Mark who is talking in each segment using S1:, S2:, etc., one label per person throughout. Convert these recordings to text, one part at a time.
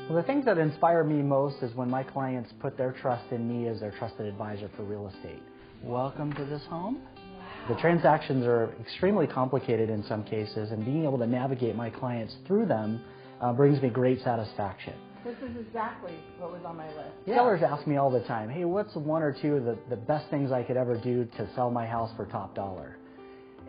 S1: Well, the things that inspire me most is when my clients put their trust in me as their trusted advisor for real estate. Welcome to this home. The transactions are extremely complicated in some cases, and being able to navigate my clients through them brings me great satisfaction.
S2: This is exactly what was on my list.
S1: Yeah. Sellers ask me all the time, hey, what's one or two of the best things I could ever do to sell my house for top dollar?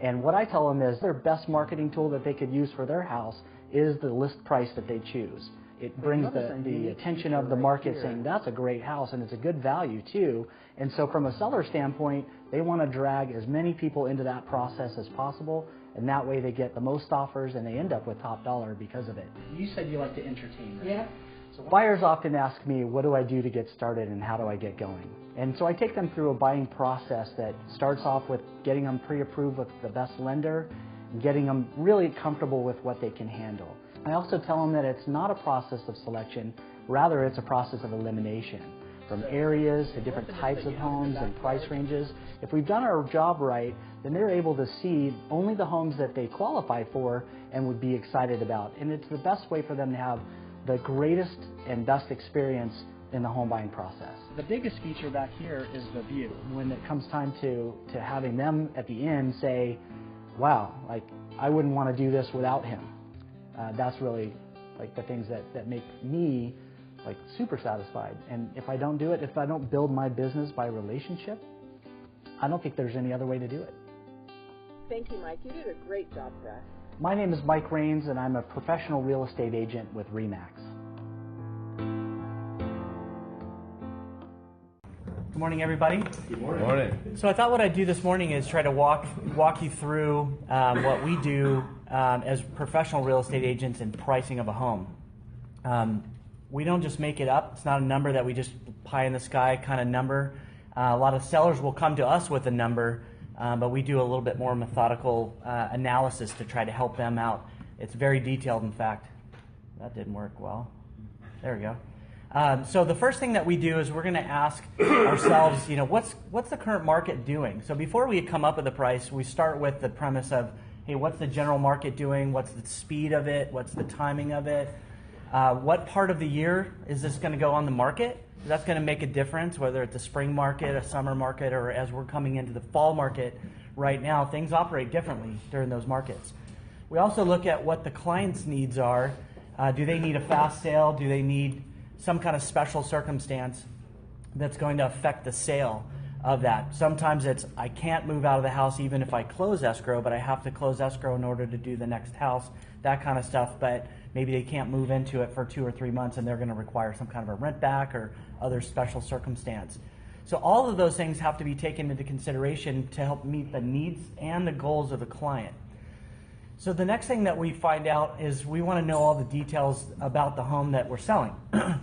S1: And what I tell them is their best marketing tool that they could use for their house is the list price that they choose. It brings the attention of the market saying that's a great house and it's a good value too. And so from a seller standpoint, they want to drag as many people into that process as possible, and that way they get the most offers and they end up with top dollar because of it. You said you like to entertain, right?
S2: Yeah.
S1: So buyers often ask me, what do I do to get started and how do I get going? And so I take them through a buying process that starts off with getting them pre-approved with the best lender, and getting them really comfortable with what they can handle. I also tell them that it's not a process of selection, rather it's a process of elimination. From areas to different types of homes and price ranges. If we've done our job right, then they're able to see only the homes that they qualify for and would be excited about. And it's the best way for them to have the greatest and best experience in the home buying process. The biggest feature back here is the view. When it comes time to having them at the end say, wow, like I wouldn't want to do this without him. That's really like the things that make me like super satisfied. And if I don't do it, if I don't build my business by relationship, I don't think there's any other way to do it.
S2: Thank you, Mike. You did a great job for us.
S1: My name is Mike Rains, and I'm a professional real estate agent with RE/MAX. Good morning, everybody.
S3: Good morning. Good morning.
S1: So I thought what I'd do this morning is try to walk you through what we do as professional real estate agents in pricing of a home. We don't just make it up. It's not a number that we just pie in the sky kind of number. A lot of sellers will come to us with a number, but we do a little bit more methodical analysis to try to help them out. It's very detailed, in fact. That didn't work well. There we go. So the first thing that we do is we're going to ask ourselves, what's the current market doing? So before we come up with a price, we start with the premise of, hey, what's the general market doing? What's the speed of it? What's the timing of it? What part of the year is this going to go on the market? That's going to make a difference, whether it's a spring market, a summer market, or as we're coming into the fall market right now, things operate differently during those markets. We also look at what the client's needs are. Do they need a fast sale? Do they need some kind of special circumstance that's going to affect the sale of that? Sometimes it's, I can't move out of the house even if I close escrow, but I have to close escrow in order to do the next house, that kind of stuff. But maybe they can't move into it for 2 or 3 months and they're going to require some kind of a rent back or other special circumstance. So all of those things have to be taken into consideration to help meet the needs and the goals of the client. So the next thing that we find out is we want to know all the details about the home that we're selling.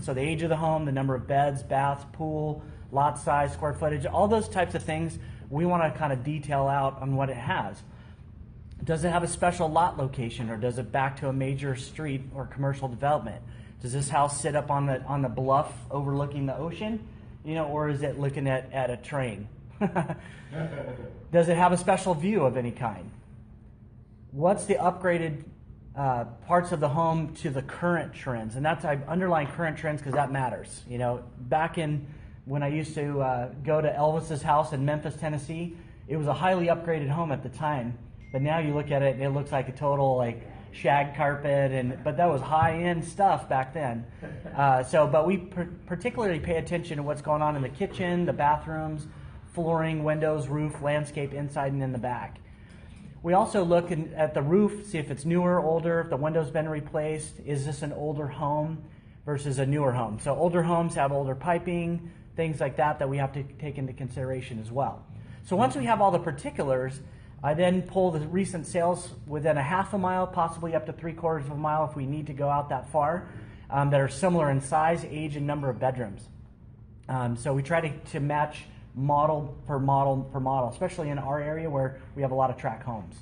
S1: So the age of the home, the number of beds, baths, pool, lot size, square footage, all those types of things we want to kind of detail out on what it has. Does it have a special lot location, or does it back to a major street or commercial development? Does this house sit up on the bluff overlooking the ocean, or is it looking at a train? Does it have a special view of any kind? What's the upgraded parts of the home to the current trends? And I underline current trends because that matters. Back in when I used to go to Elvis's house in Memphis, Tennessee, it was a highly upgraded home at the time. But now you look at it and it looks like a total shag carpet, but that was high-end stuff back then. But we particularly pay attention to what's going on in the kitchen, the bathrooms, flooring, windows, roof, landscape, inside and in the back. We also look at the roof, see if it's newer, older, if the window's been replaced. Is this an older home versus a newer home? So older homes have older piping, things like that we have to take into consideration as well. So once we have all the particulars, I then pull the recent sales within a half a mile, possibly up to 3/4 of a mile if we need to go out that far, that are similar in size, age, and number of bedrooms. So we try to match model per model, especially in our area where we have a lot of tract homes.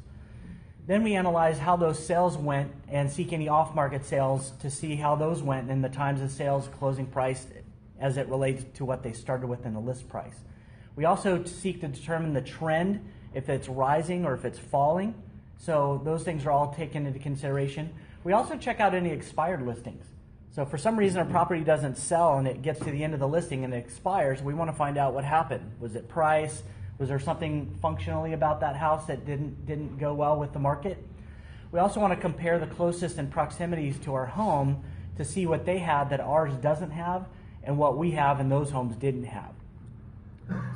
S1: Then we analyze how those sales went and seek any off-market sales to see how those went and the times of sales, closing price as it relates to what they started with in the list price. We also seek to determine the trend, if it's rising or if it's falling. So those things are all taken into consideration. We also check out any expired listings. So for some reason a property doesn't sell and it gets to the end of the listing and it expires, we want to find out what happened. Was it price? Was there something functionally about that house that didn't go well with the market? We also want to compare the closest in proximities to our home to see what they had that ours doesn't have and what we have and those homes didn't have.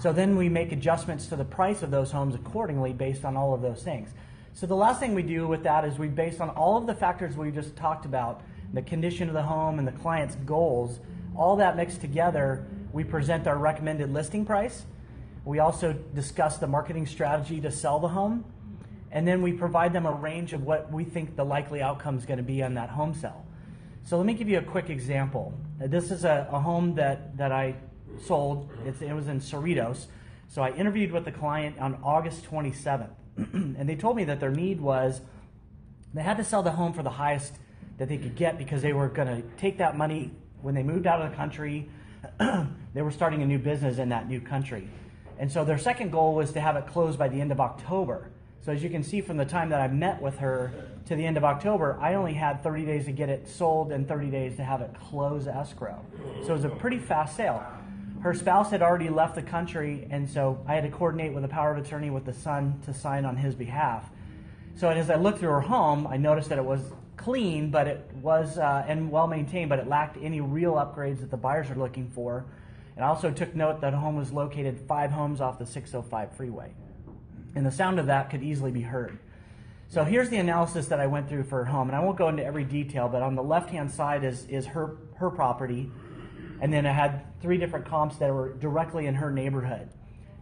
S1: So then we make adjustments to the price of those homes accordingly based on all of those things. So the last thing we do with that is we, based on all of the factors we just talked about, the condition of the home and the client's goals, all that mixed together, we present our recommended listing price. We also discuss the marketing strategy to sell the home. And then we provide them a range of what we think the likely outcome is going to be on that home sale. So let me give you a quick example. This is a home that I sold. It was in Cerritos. So I interviewed with the client on August 27th. And they told me that their need was they had to sell the home for the highest that they could get because they were going to take that money when they moved out of the country. They were starting a new business in that new country. And so their second goal was to have it closed by the end of October. So as you can see from the time that I met with her to the end of October, I only had 30 days to get it sold and 30 days to have it close escrow. So it was a pretty fast sale. Her spouse had already left the country, and so I had to coordinate with a power of attorney with the son to sign on his behalf. So as I looked through her home, I noticed that it was clean, but it was and well maintained, but it lacked any real upgrades that the buyers are looking for. And I also took note that the home was located 5 homes off the 605 freeway. And the sound of that could easily be heard. So here's the analysis that I went through for her home. And I won't go into every detail, but on the left-hand side is her property. And then I had 3 different comps that were directly in her neighborhood.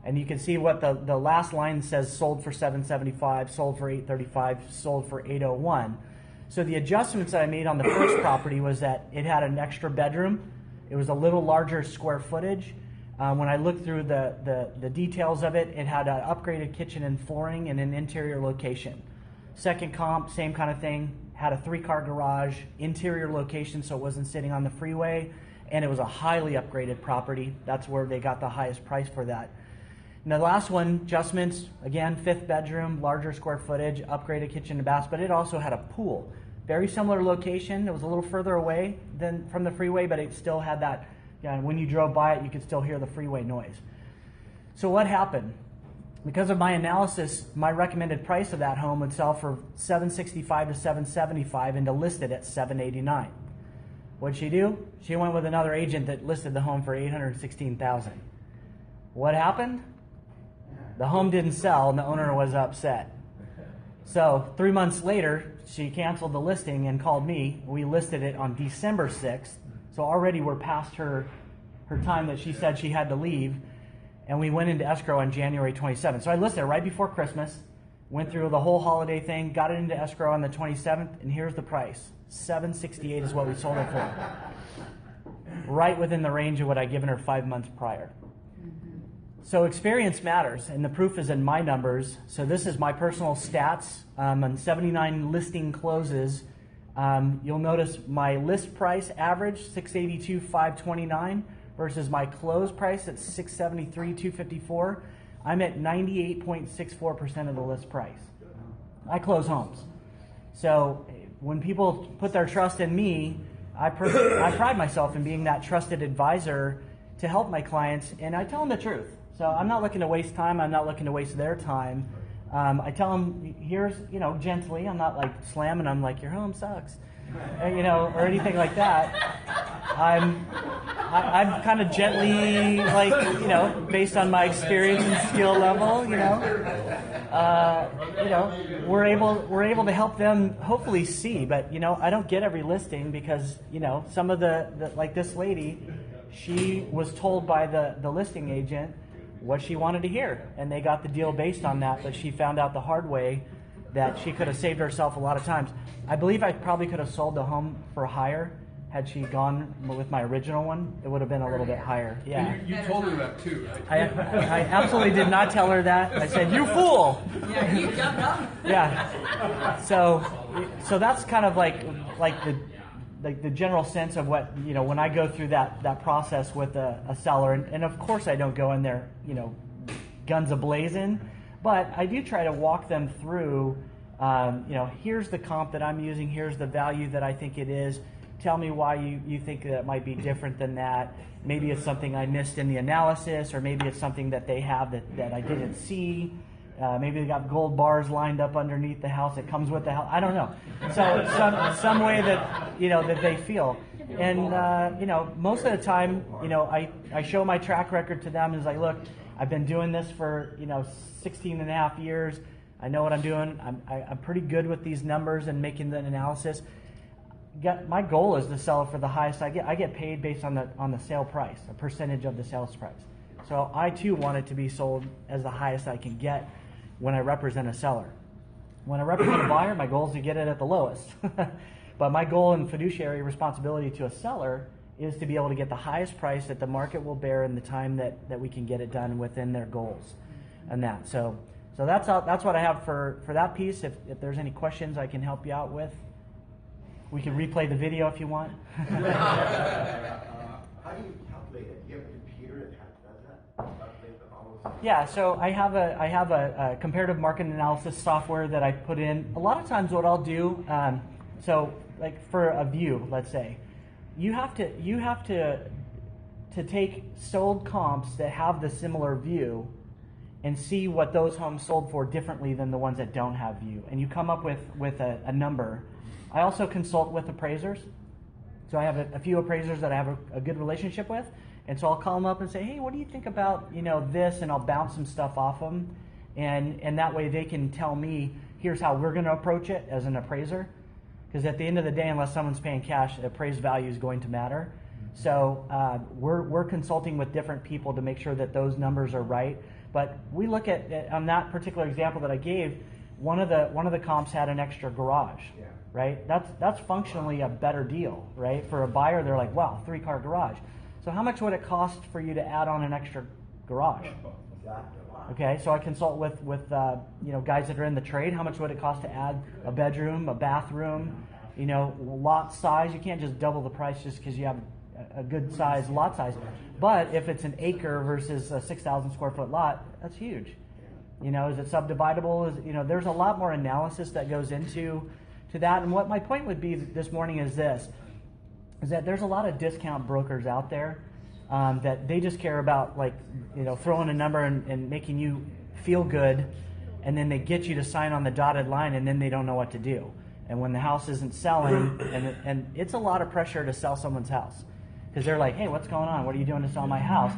S1: And you can see what the last line says: sold for $775, sold for $835, sold for $801. So the adjustments that I made on the first property was that it had an extra bedroom. It was a little larger square footage. When I looked through the details of it, it had an upgraded kitchen and flooring and an interior location. Second comp, same kind of thing, had a 3-car garage, interior location so it wasn't sitting on the freeway, and it was a highly upgraded property. That's where they got the highest price for that. And the last one, adjustments, again, 5th bedroom, larger square footage, upgraded kitchen and bath, but it also had a pool. Very similar location. It was a little further away than from the freeway, but it still had that, when you drove by it, you could still hear the freeway noise. So what happened? Because of my analysis, my recommended price of that home would sell for $765 to $775 and to list it at $789. What'd she do? She went with another agent that listed the home for $816,000. What happened? The home didn't sell and the owner was upset. So 3 months later, she canceled the listing and called me. We listed it on December 6th. So already we're past her time that she said she had to leave. And we went into escrow on January 27th. So I listed it right before Christmas, went through the whole holiday thing, got it into escrow on the 27th, and here's the price. $768 is what we sold it for. Right within the range of what I'd given her 5 months prior. So experience matters, and the proof is in my numbers. So this is my personal stats. On 79 listing closes, you'll notice my list price average, $682,529, versus my close price at $673,254. I'm at 98.64% of the list price. I close homes. So when people put their trust in me, I pride myself in being that trusted advisor to help my clients, and I tell them the truth. So I'm not looking to waste time. I'm not looking to waste their time. I tell them, here's, gently. I'm not like slamming them like your home sucks, or anything like that. I'm kind of gently, based on my experience and skill level, we're able to help them hopefully see. But I don't get every listing because some of the like this lady, she was told by the listing agent what she wanted to hear, and they got the deal based on that. But she found out the hard way that she could have saved herself a lot of times. I believe I probably could have sold the home for higher had she gone with my original one. It would have been a little bit higher. Yeah.
S3: You told her that too, right?
S1: I absolutely did not tell her that. I said, "You fool!"
S2: Yeah, you jumped up.
S1: Yeah. So that's kind of like the general sense of what when I go through that process with a seller, and of course I don't go in there guns a-blazing, but I do try to walk them through. Here's the comp that I'm using. Here's the value that I think it is. Tell me why you think that it might be different than that. Maybe it's something I missed in the analysis, or maybe it's something that they have that I didn't see. Maybe they got gold bars lined up underneath the house. It comes with the house. I don't know. So some way that that they feel. And most of the time, I show my track record to them. Is like, look, I've been doing this for 16 and a half years. I know what I'm doing. I'm pretty good with these numbers and making the analysis. My goal is to sell it for the highest I get. I get paid based on the sale price, a percentage of the sales price. So I too want it to be sold as the highest I can get when I represent a seller. When I represent a buyer, my goal is to get it at the lowest. But my goal and fiduciary responsibility to a seller is to be able to get the highest price that the market will bear in the time that we can get it done within their goals. And that. So that's what I have for that piece. If there's any questions I can help you out with. We can replay the video if you want.
S4: How do you calculate it? Do you have a computer that does that? Calculate the almost?
S1: Yeah, so I have a comparative market analysis software that I put in. A lot of times, what I'll do, so like for a view, let's say, you have to take sold comps that have the similar view and see what those homes sold for differently than the ones that don't have view, and you come up with a number. I also consult with appraisers. So I have a few appraisers that I have a good relationship with. And so I'll call them up and say, hey, what do you think about this? And I'll bounce some stuff off them. And that way they can tell me, here's how we're going to approach it as an appraiser. Because at the end of the day, unless someone's paying cash, appraised value is going to matter. So we're consulting with different people to make sure that those numbers are right. But we look at on that particular example that I gave, one of the comps had an extra garage. Yeah. Right? That's functionally a better deal, right? For a buyer, they're like, wow, 3-car garage. So how much would it cost for you to add on an extra garage? Okay, so I consult with guys that are in the trade. How much would it cost to add a bedroom, a bathroom, lot size? You can't just double the price just because you have a good size lot size. But if it's an acre versus a 6,000 square foot lot, that's huge. Is it subdividable? There's a lot more analysis that goes into that. And what my point would be this morning is that there's a lot of discount brokers out there that they just care about throwing a number and making you feel good, and then they get you to sign on the dotted line, and then they don't know what to do. And when the house isn't selling, and it's a lot of pressure to sell someone's house because they're like, hey, what's going on? What are you doing to sell my house?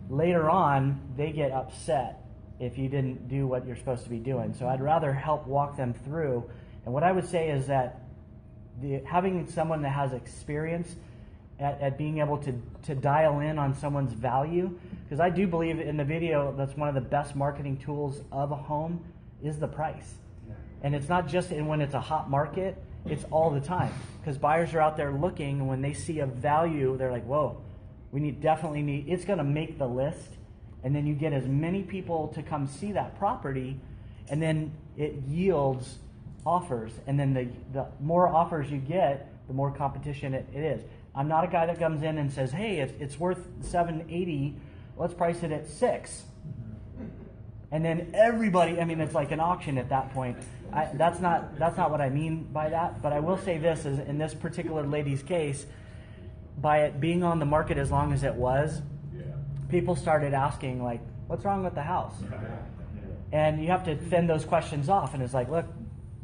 S1: Later on, they get upset if you didn't do what you're supposed to be doing. So I'd rather help walk them through. And what I would say is that having someone that has experience at being able to dial in on someone's value, because I do believe in the video that's one of the best marketing tools of a home is the price. And it's not just when it's a hot market, it's all the time. Because buyers are out there looking, and when they see a value, they're like, whoa, definitely need, it's going to make the list. And then you get as many people to come see that property, and then it yields offers, and then the more offers you get, the more competition it is. I'm not a guy that comes in and says, hey, it's worth $780, let's price it at $6. And then everybody, it's like an auction at that point. That's not what I mean by that, but I will say this, is in this particular lady's case, by it being on the market as long as it was, people started asking, like, what's wrong with the house? And you have to fend those questions off, and it's like, look,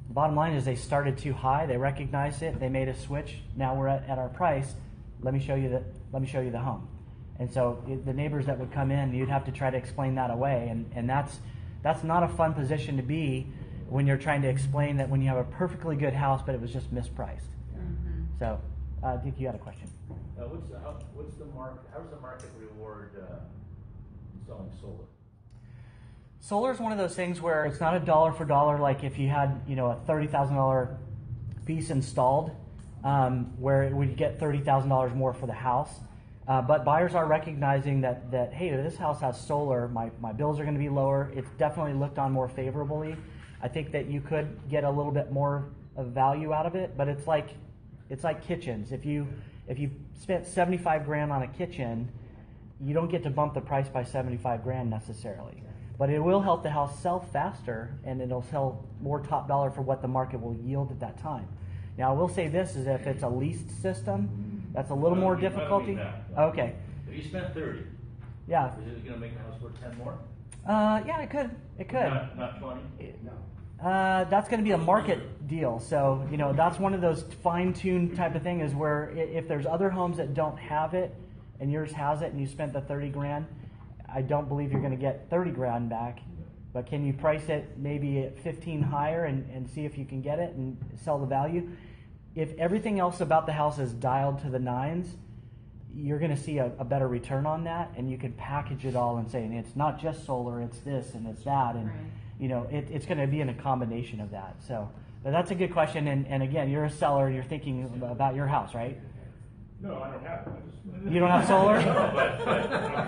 S1: the bottom line is they started too high. They recognized it. They made a switch. Now we're at our price. Let me show you the home. And so the neighbors that would come in, you'd have to try to explain that away. And that's not a fun position to be when you're trying to explain that when you have a perfectly good house, but it was just mispriced. Mm-hmm. So, Dick, you had a question.
S5: How does the market reward selling solar?
S1: Solar is one of those things where it's not a dollar for dollar, like if you had a $30,000 piece installed, where it would get $30,000 more for the house. But buyers are recognizing that hey, this house has solar, my bills are going to be lower. It's definitely looked on more favorably. I think that you could get a little bit more of value out of it, but it's like kitchens. If you spent $75,000 on a kitchen, you don't get to bump the price by $75,000 necessarily. But it will help the house sell faster, and it'll sell more top dollar for what the market will yield at that time. Now, I will say this is if it's a leased system, that's a little more difficulty. Okay.
S5: If you spent 30,
S1: Yeah.
S5: is it gonna make the house worth 10 more?
S1: Yeah, it could. It could.
S5: Not 20?
S1: That's going to be a market deal. So, you know, that's one of those fine-tuned type of thing is where if there's other homes that don't have it and yours has it and you spent the 30 grand, I don't believe you're going to get 30 grand back. But can you price it maybe at 15 higher and see if you can get it and sell the value? If everything else about the house is dialed to the nines, you're going to see a better return on that, and you can package it all and say, and it's not just solar, it's this and it's that, and you know, it's going to be in a combination of that. So, but that's a good question, and again, you're a seller, you're thinking about your house, right?
S5: No, I don't have it.
S1: You don't have solar?
S5: No, but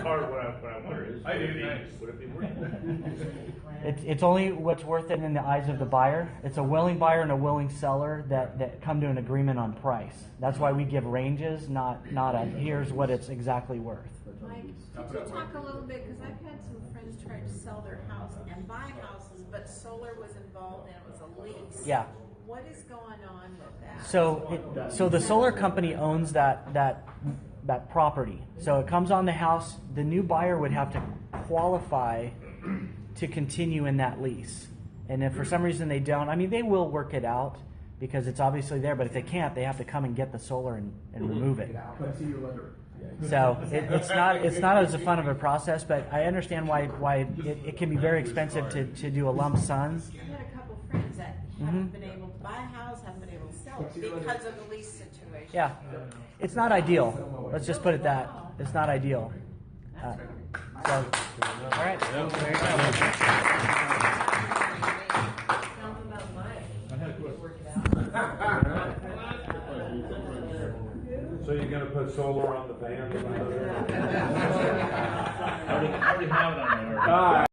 S5: part of what I wonder is,
S3: I do,
S5: would it be worth it?
S1: It's only what's worth it in the eyes of the buyer. It's a willing buyer and a willing seller that come to an agreement on price. That's why we give ranges, not a here's what it's exactly worth.
S6: Mike, could you talk a little bit, because I've had some friends try to sell their house and buy houses, but solar was involved and it was a lease.
S1: Yeah.
S6: What is going on with that?
S1: So the solar company owns that property. So it comes on the house. The new buyer would have to qualify to continue in that lease. And if for some reason they don't, I mean, they will work it out because it's obviously there. But if they can't, they have to come and get the solar and remove it. So it's not as fun of a process. But I understand why it can be very expensive to do a lump sum.
S6: I've had a couple friends that haven't been able to buy a house, haven't been able to sell it because of the lease situation.
S1: Yeah, it's not ideal. Let's just put it that it's not ideal. So, all right. There you go.
S7: So you're gonna put solar on the van?
S5: I already have it on my order.